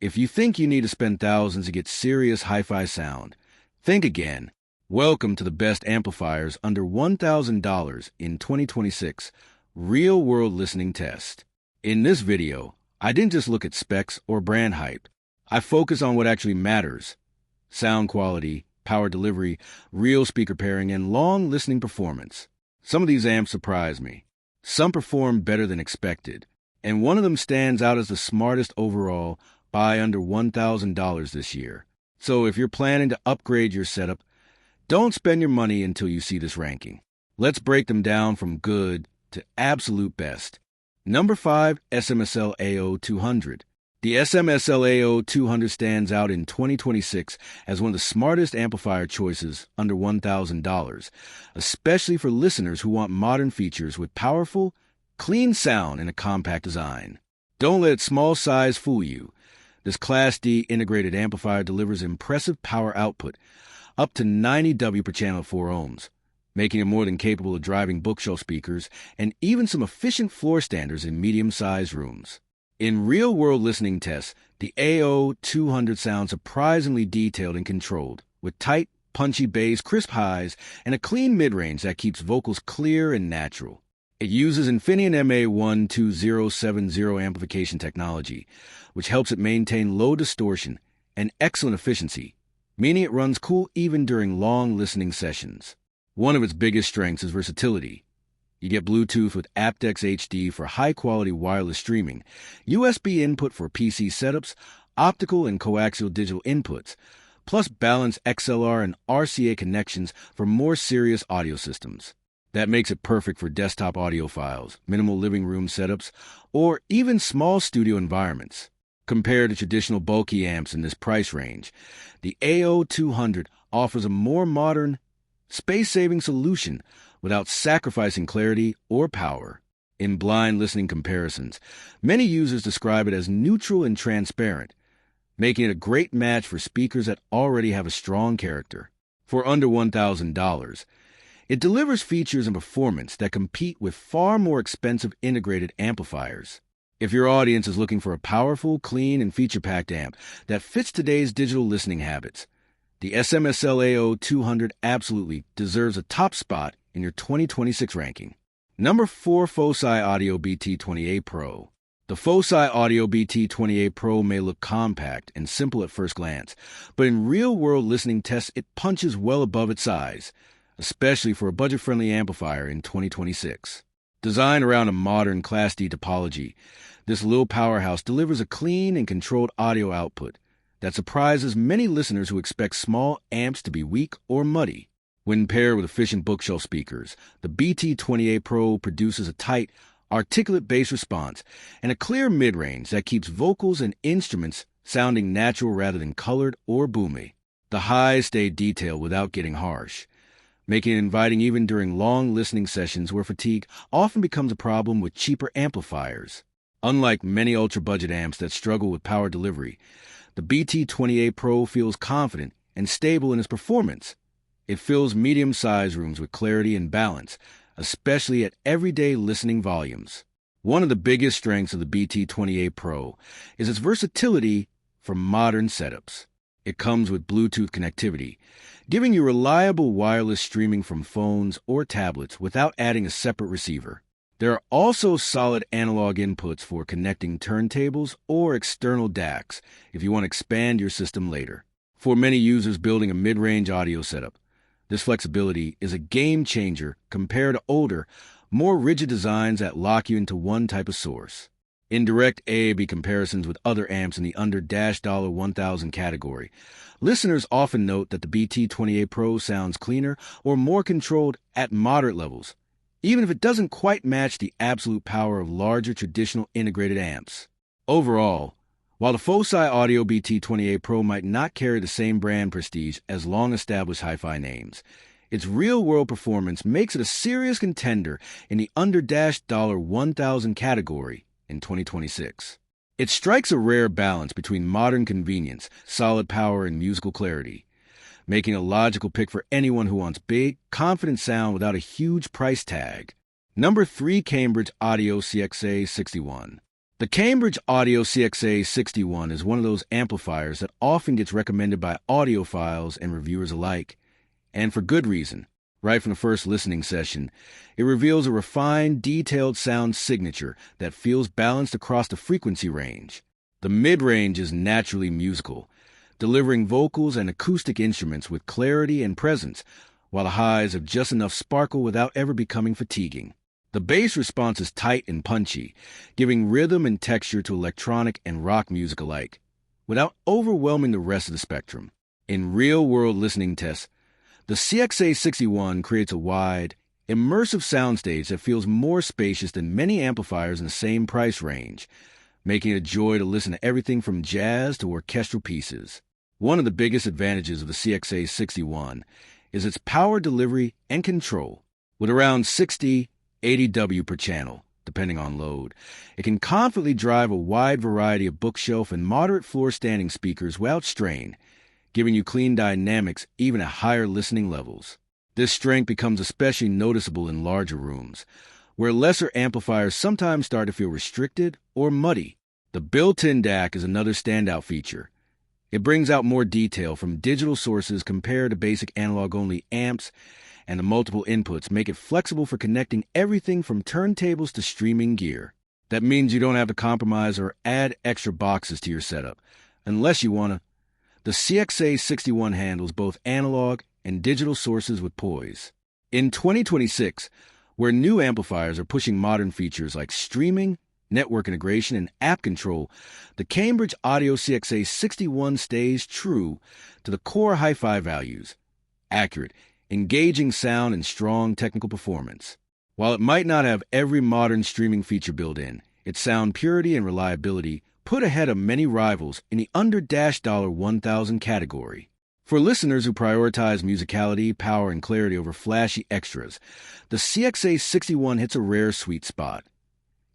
If you think you need to spend thousands to get serious hi-fi sound, think again. Welcome to the best amplifiers under $1,000 in 2026 real-world listening test. In this video, I didn't just look at specs or brand hype. I focus on what actually matters: sound quality, power delivery, real speaker pairing, and long listening performance. Some of these amps surprise me. Some perform better than expected, and one of them stands out as the smartest overall by under $1,000 this year. So if you're planning to upgrade your setup, don't spend your money until you see this ranking. Let's break them down from good to absolute best. Number 5, SMSL AO200. The SMSL AO200 stands out in 2026 as one of the smartest amplifier choices under $1,000, especially for listeners who want modern features with powerful, clean sound and a compact design. Don't let its small size fool you. This Class D integrated amplifier delivers impressive power output, up to 90 W per channel at 4 ohms, making it more than capable of driving bookshelf speakers and even some efficient floor standers in medium-sized rooms. In real-world listening tests, the AO200 sounds surprisingly detailed and controlled, with tight, punchy bass, crisp highs, and a clean mid-range that keeps vocals clear and natural. It uses Infineon MA12070 amplification technology, which helps it maintain low distortion and excellent efficiency, meaning it runs cool even during long listening sessions. One of its biggest strengths is versatility. You get Bluetooth with aptX HD for high-quality wireless streaming, USB input for PC setups, optical and coaxial digital inputs, plus balanced XLR and RCA connections for more serious audio systems. That makes it perfect for desktop audio files, minimal living room setups, or even small studio environments. Compared to traditional bulky amps in this price range, the AO200 offers a more modern, space-saving solution without sacrificing clarity or power. In blind listening comparisons, many users describe it as neutral and transparent, making it a great match for speakers that already have a strong character. For under $1,000, it delivers features and performance that compete with far more expensive integrated amplifiers. If your audience is looking for a powerful, clean, and feature-packed amp that fits today's digital listening habits, the SMSL AO200 absolutely deserves a top spot in your 2026 ranking. Number 4, Foci Audio BT28 Pro. The Foci Audio BT28 Pro may look compact and simple at first glance, but in real-world listening tests, it punches well above its size, especially for a budget-friendly amplifier in 2026. Designed around a modern Class D topology, this little powerhouse delivers a clean and controlled audio output that surprises many listeners who expect small amps to be weak or muddy. When paired with efficient bookshelf speakers, the BT28 Pro produces a tight, articulate bass response and a clear mid-range that keeps vocals and instruments sounding natural rather than colored or boomy. The highs stay detailed without getting harsh, making it inviting even during long listening sessions where fatigue often becomes a problem with cheaper amplifiers. Unlike many ultra-budget amps that struggle with power delivery, the BT28 Pro feels confident and stable in its performance. It fills medium-sized rooms with clarity and balance, especially at everyday listening volumes. One of the biggest strengths of the BT28 Pro is its versatility for modern setups. It comes with Bluetooth connectivity, giving you reliable wireless streaming from phones or tablets without adding a separate receiver. There are also solid analog inputs for connecting turntables or external DACs if you want to expand your system later. For many users building a mid-range audio setup, this flexibility is a game changer compared to older, more rigid designs that lock you into one type of source. In direct A/B comparisons with other amps in the under $1,000 category, listeners often note that the BT28 Pro sounds cleaner or more controlled at moderate levels, even if it doesn't quite match the absolute power of larger traditional integrated amps. Overall, while the Foci Audio BT28 Pro might not carry the same brand prestige as long-established hi-fi names, its real-world performance makes it a serious contender in the under $1,000 category in 2026. It strikes a rare balance between modern convenience, solid power, and musical clarity, making a logical pick for anyone who wants big, confident sound without a huge price tag. Number 3, Cambridge Audio CXA 61. The Cambridge Audio CXA61 is one of those amplifiers that often gets recommended by audiophiles and reviewers alike. And for good reason. Right from the first listening session, it reveals a refined, detailed sound signature that feels balanced across the frequency range. The mid-range is naturally musical, delivering vocals and acoustic instruments with clarity and presence, while the highs have just enough sparkle without ever becoming fatiguing. The bass response is tight and punchy, giving rhythm and texture to electronic and rock music alike, without overwhelming the rest of the spectrum. In real-world listening tests, the CXA61 creates a wide, immersive soundstage that feels more spacious than many amplifiers in the same price range, making it a joy to listen to everything from jazz to orchestral pieces. One of the biggest advantages of the CXA61 is its power delivery and control. With around 60, 80 W per channel, depending on load, it can confidently drive a wide variety of bookshelf and moderate floor standing speakers without strain, giving you clean dynamics even at higher listening levels. This strength becomes especially noticeable in larger rooms, where lesser amplifiers sometimes start to feel restricted or muddy. The built-in DAC is another standout feature. It brings out more detail from digital sources compared to basic analog-only amps, and the multiple inputs make it flexible for connecting everything from turntables to streaming gear. That means you don't have to compromise or add extra boxes to your setup, unless you want to. The CXA61 handles both analog and digital sources with poise. In 2026, where new amplifiers are pushing modern features like streaming, network integration, and app control, the Cambridge Audio CXA61 stays true to the core hi-fi values: accurate, engaging sound, and strong technical performance. While it might not have every modern streaming feature built in, its sound purity and reliability put ahead of many rivals in the under $1,000 category. For listeners who prioritize musicality, power, and clarity over flashy extras, the CXA61 hits a rare sweet spot,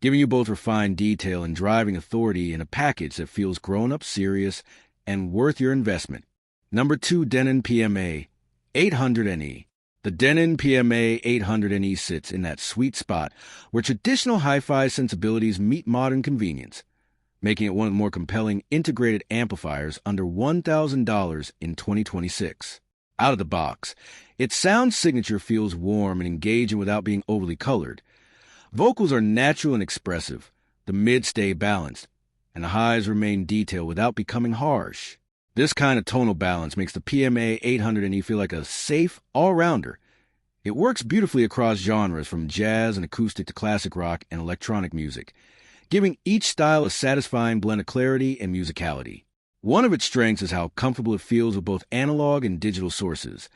giving you both refined detail and driving authority in a package that feels grown-up, serious, and worth your investment. Number 2, Denon PMA 800NE. The Denon PMA 800NE sits in that sweet spot where traditional hi-fi sensibilities meet modern convenience, making it one of the more compelling integrated amplifiers under $1,000 in 2026. Out of the box, its sound signature feels warm and engaging without being overly colored. Vocals are natural and expressive, the mids stay balanced, and the highs remain detailed without becoming harsh. This kind of tonal balance makes the PMA 800NE feel like a safe all-rounder. It works beautifully across genres from jazz and acoustic to classic rock and electronic music, giving each style a satisfying blend of clarity and musicality. One of its strengths is how comfortable it feels with both analog and digital sources.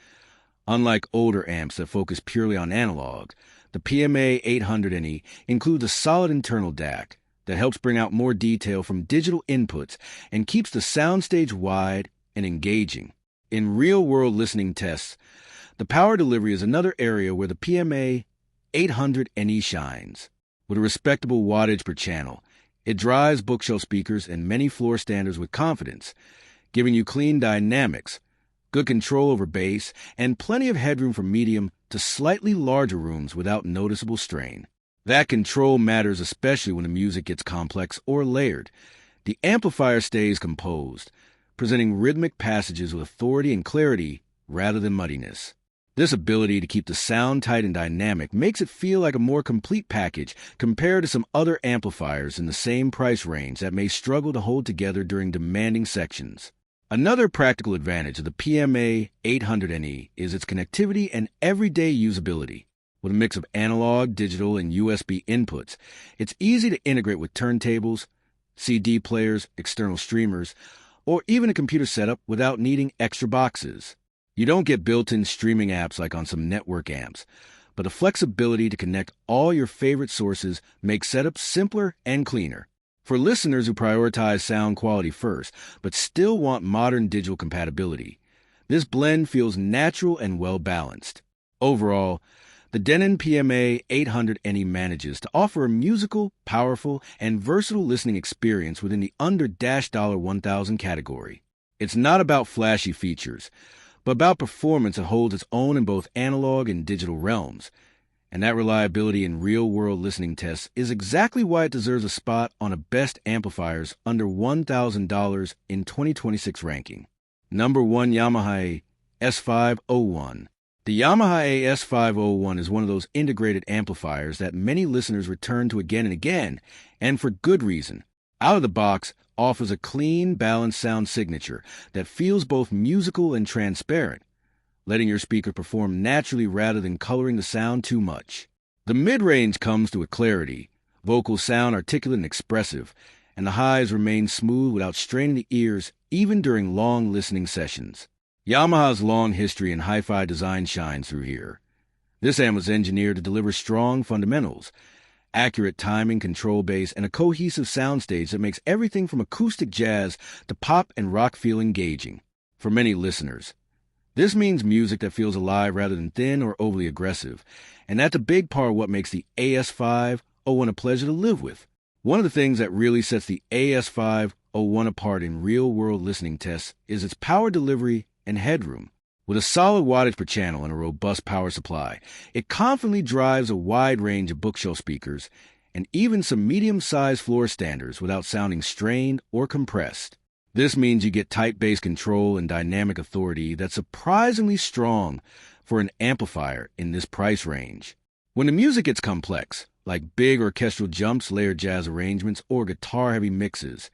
Unlike older amps that focus purely on analog, the PMA 800NE includes a solid internal DAC that helps bring out more detail from digital inputs and keeps the soundstage wide and engaging. In real-world listening tests, the power delivery is another area where the PMA 800NE shines. With a respectable wattage per channel, it drives bookshelf speakers and many floor standards with confidence, giving you clean dynamics, good control over bass, and plenty of headroom for medium to slightly larger rooms without noticeable strain. That control matters especially when the music gets complex or layered. The amplifier stays composed, presenting rhythmic passages with authority and clarity rather than muddiness. This ability to keep the sound tight and dynamic makes it feel like a more complete package compared to some other amplifiers in the same price range that may struggle to hold together during demanding sections. Another practical advantage of the PMA 800NE is its connectivity and everyday usability. With a mix of analog, digital, and USB inputs, it's easy to integrate with turntables, CD players, external streamers, or even a computer setup without needing extra boxes. You don't get built-in streaming apps like on some network amps, but the flexibility to connect all your favorite sources makes setup simpler and cleaner. For listeners who prioritize sound quality first, but still want modern digital compatibility, this blend feels natural and well-balanced. Overall, the Denon PMA 800NE manages to offer a musical, powerful, and versatile listening experience within the under $1,000 category. It's not about flashy features, but about performance that holds its own in both analog and digital realms. And that reliability in real-world listening tests is exactly why it deserves a spot on a Best Amplifiers under $1,000 in 2026 ranking. Number 1, Yamaha S501. The Yamaha S501 is one of those integrated amplifiers that many listeners return to again and again, and for good reason. Out of the box, offers a clean, balanced sound signature that feels both musical and transparent, letting your speaker perform naturally rather than coloring the sound too much. The mid-range comes to a clarity, vocals sound articulate and expressive, and the highs remain smooth without straining the ears even during long listening sessions. Yamaha's long history in hi-fi design shines through here. This amp was engineered to deliver strong fundamentals, accurate timing, control bass, and a cohesive soundstage that makes everything from acoustic jazz to pop and rock feel engaging. For many listeners, this means music that feels alive rather than thin or overly aggressive, and that's a big part of what makes the AS501 a pleasure to live with. One of the things that really sets the AS501 apart in real-world listening tests is its power delivery and headroom. With a solid wattage per channel and a robust power supply, it confidently drives a wide range of bookshelf speakers and even some medium-sized floor standards without sounding strained or compressed. This means you get tight bass control and dynamic authority that's surprisingly strong for an amplifier in this price range. When the music gets complex, like big orchestral jumps, layered jazz arrangements, or guitar-heavy mixes,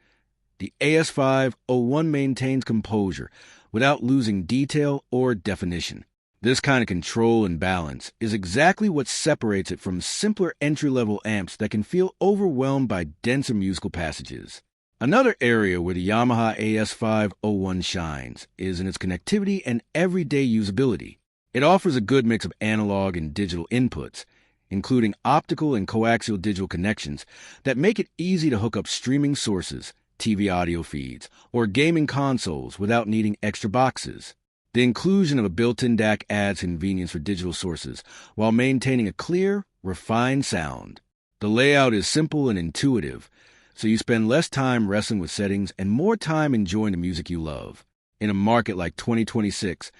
the AS501 maintains composure without losing detail or definition. This kind of control and balance is exactly what separates it from simpler entry-level amps that can feel overwhelmed by denser musical passages. Another area where the Yamaha AS501 shines is in its connectivity and everyday usability. It offers a good mix of analog and digital inputs, including optical and coaxial digital connections that make it easy to hook up streaming sources, TV audio feeds, or gaming consoles without needing extra boxes. The inclusion of a built-in DAC adds convenience for digital sources while maintaining a clear, refined sound. The layout is simple and intuitive, so you spend less time wrestling with settings and more time enjoying the music you love. In a market like 2026,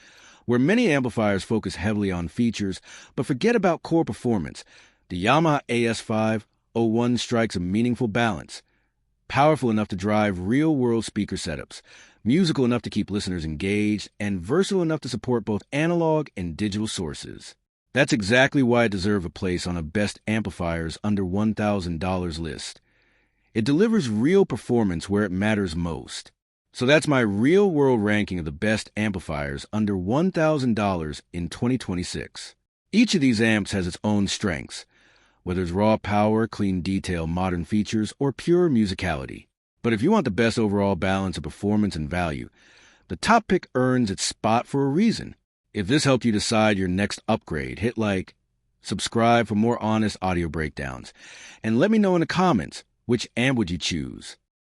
where many amplifiers focus heavily on features but forget about core performance, the Yamaha AS501 strikes a meaningful balance. Powerful enough to drive real-world speaker setups, musical enough to keep listeners engaged, and versatile enough to support both analog and digital sources. That's exactly why it deserves a place on a Best Amplifiers under $1,000 list. It delivers real performance where it matters most. So that's my real-world ranking of the Best Amplifiers under $1,000 in 2026. Each of these amps has its own strengths, whether it's raw power, clean detail, modern features, or pure musicality. But if you want the best overall balance of performance and value, the top pick earns its spot for a reason. If this helped you decide your next upgrade, hit like, subscribe for more honest audio breakdowns, and let me know in the comments, which amp would you choose?